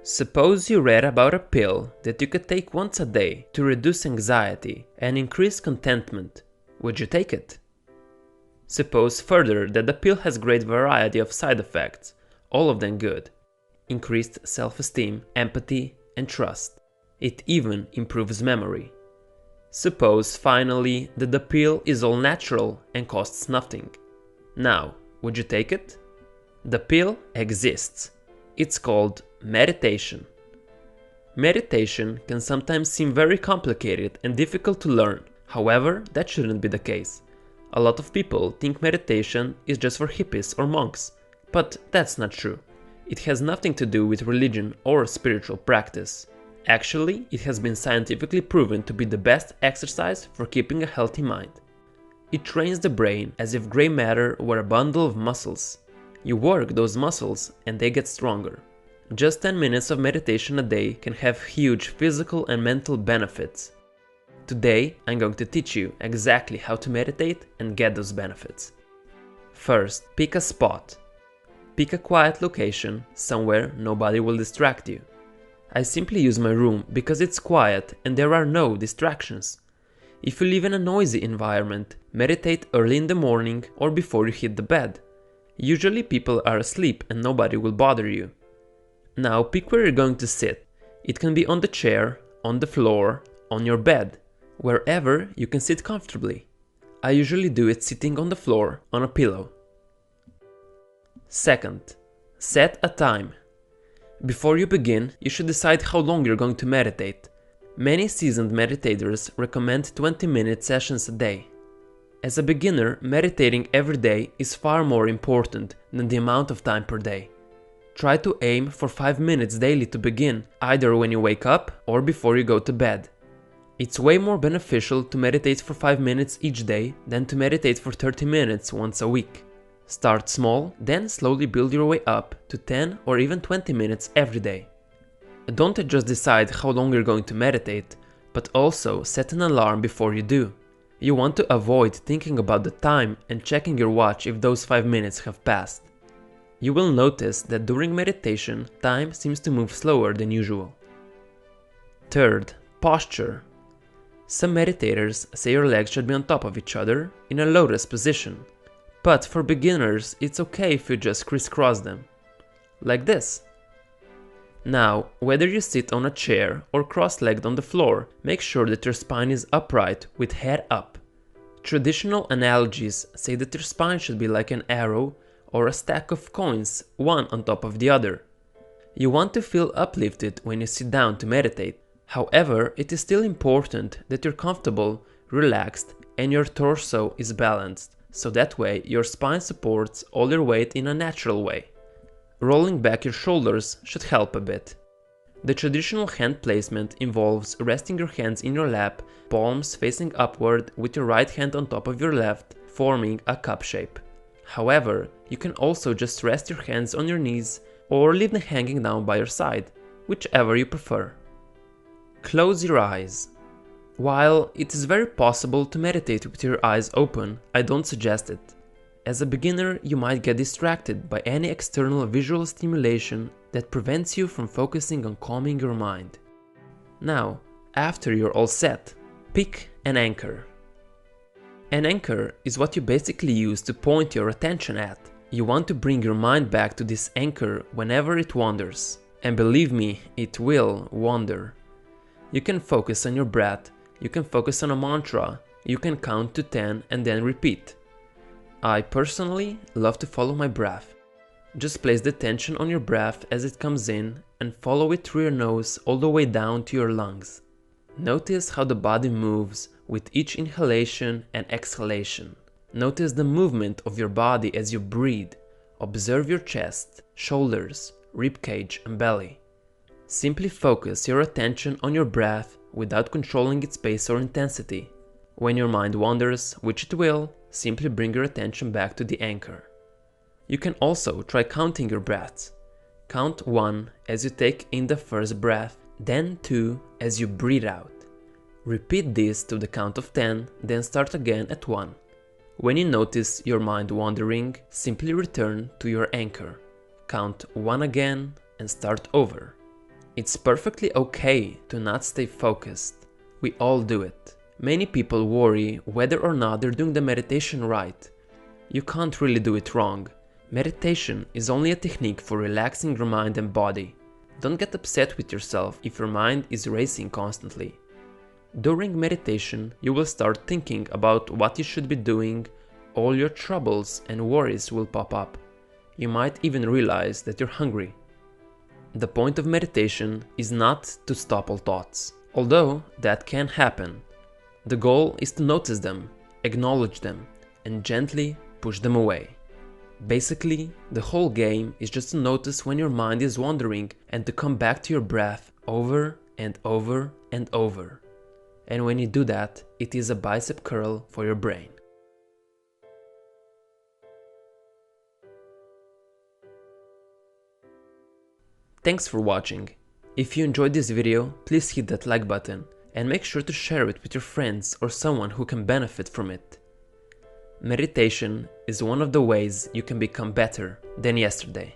Suppose you read about a pill that you could take once a day to reduce anxiety and increase contentment. Would you take it? Suppose further that the pill has great variety of side effects, all of them good. Increased self-esteem, empathy, and trust. It even improves memory. Suppose finally that the pill is all natural and costs nothing. Now, would you take it? The pill exists. It's called meditation. Meditation can sometimes seem very complicated and difficult to learn. However, that shouldn't be the case. A lot of people think meditation is just for hippies or monks, but that's not true. It has nothing to do with religion or spiritual practice. Actually, it has been scientifically proven to be the best exercise for keeping a healthy mind. It trains the brain as if gray matter were a bundle of muscles. You work those muscles and they get stronger. Just 10 minutes of meditation a day can have huge physical and mental benefits. Today, I'm going to teach you exactly how to meditate and get those benefits. First, pick a spot. Pick a quiet location, somewhere nobody will distract you. I simply use my room because it's quiet and there are no distractions. If you live in a noisy environment, meditate early in the morning or before you hit the bed. Usually people are asleep and nobody will bother you. Now pick where you're going to sit. It can be on the chair, on the floor, on your bed, wherever you can sit comfortably. I usually do it sitting on the floor on a pillow. Second, set a time. Before you begin, you should decide how long you're going to meditate. Many seasoned meditators recommend 20-minute sessions a day. As a beginner, meditating every day is far more important than the amount of time per day. Try to aim for 5 minutes daily to begin, either when you wake up or before you go to bed. It's way more beneficial to meditate for 5 minutes each day than to meditate for 30 minutes once a week. Start small, then slowly build your way up to 10 or even 20 minutes every day. Don't just decide how long you're going to meditate, but also set an alarm before you do. You want to avoid thinking about the time and checking your watch if those 5 minutes have passed. You will notice that during meditation, time seems to move slower than usual. Third, posture. Some meditators say your legs should be on top of each other in a lotus position. But for beginners, it's okay if you just crisscross them. Like this. Now, whether you sit on a chair or cross-legged on the floor, make sure that your spine is upright with head up. Traditional analogies say that your spine should be like an arrow or a stack of coins, one on top of the other. You want to feel uplifted when you sit down to meditate. However, it is still important that you're comfortable, relaxed, and your torso is balanced, so that way your spine supports all your weight in a natural way. Rolling back your shoulders should help a bit. The traditional hand placement involves resting your hands in your lap, palms facing upward with your right hand on top of your left, forming a cup shape. However, you can also just rest your hands on your knees or leave them hanging down by your side, whichever you prefer. Close your eyes. While it is very possible to meditate with your eyes open, I don't suggest it. As a beginner, you might get distracted by any external visual stimulation that prevents you from focusing on calming your mind. Now, after you're all set, pick an anchor. An anchor is what you basically use to point your attention at. You want to bring your mind back to this anchor whenever it wanders. And believe me, it will wander. You can focus on your breath, you can focus on a mantra, you can count to 10 and then repeat. I personally love to follow my breath. Just place the attention on your breath as it comes in and follow it through your nose all the way down to your lungs. Notice how the body moves with each inhalation and exhalation. Notice the movement of your body as you breathe. Observe your chest, shoulders, ribcage, and belly. Simply focus your attention on your breath without controlling its pace or intensity. When your mind wanders, which it will, simply bring your attention back to the anchor. You can also try counting your breaths. Count 1 as you take in the first breath, then 2 as you breathe out. Repeat this to the count of 10, then start again at 1. When you notice your mind wandering, simply return to your anchor. Count 1 again and start over. It's perfectly okay to not stay focused. We all do it. Many people worry whether or not they're doing the meditation right. You can't really do it wrong. Meditation is only a technique for relaxing your mind and body. Don't get upset with yourself if your mind is racing constantly. During meditation, you will start thinking about what you should be doing. All your troubles and worries will pop up. You might even realize that you're hungry. The point of meditation is not to stop all thoughts, although that can happen. The goal is to notice them, acknowledge them, and gently push them away. Basically, the whole game is just to notice when your mind is wandering and to come back to your breath over and over and over. And when you do that, it is a bicep curl for your brain. Thanks for watching. If you enjoyed this video, please hit that like button and make sure to share it with your friends or someone who can benefit from it. Meditation is one of the ways you can become better than yesterday.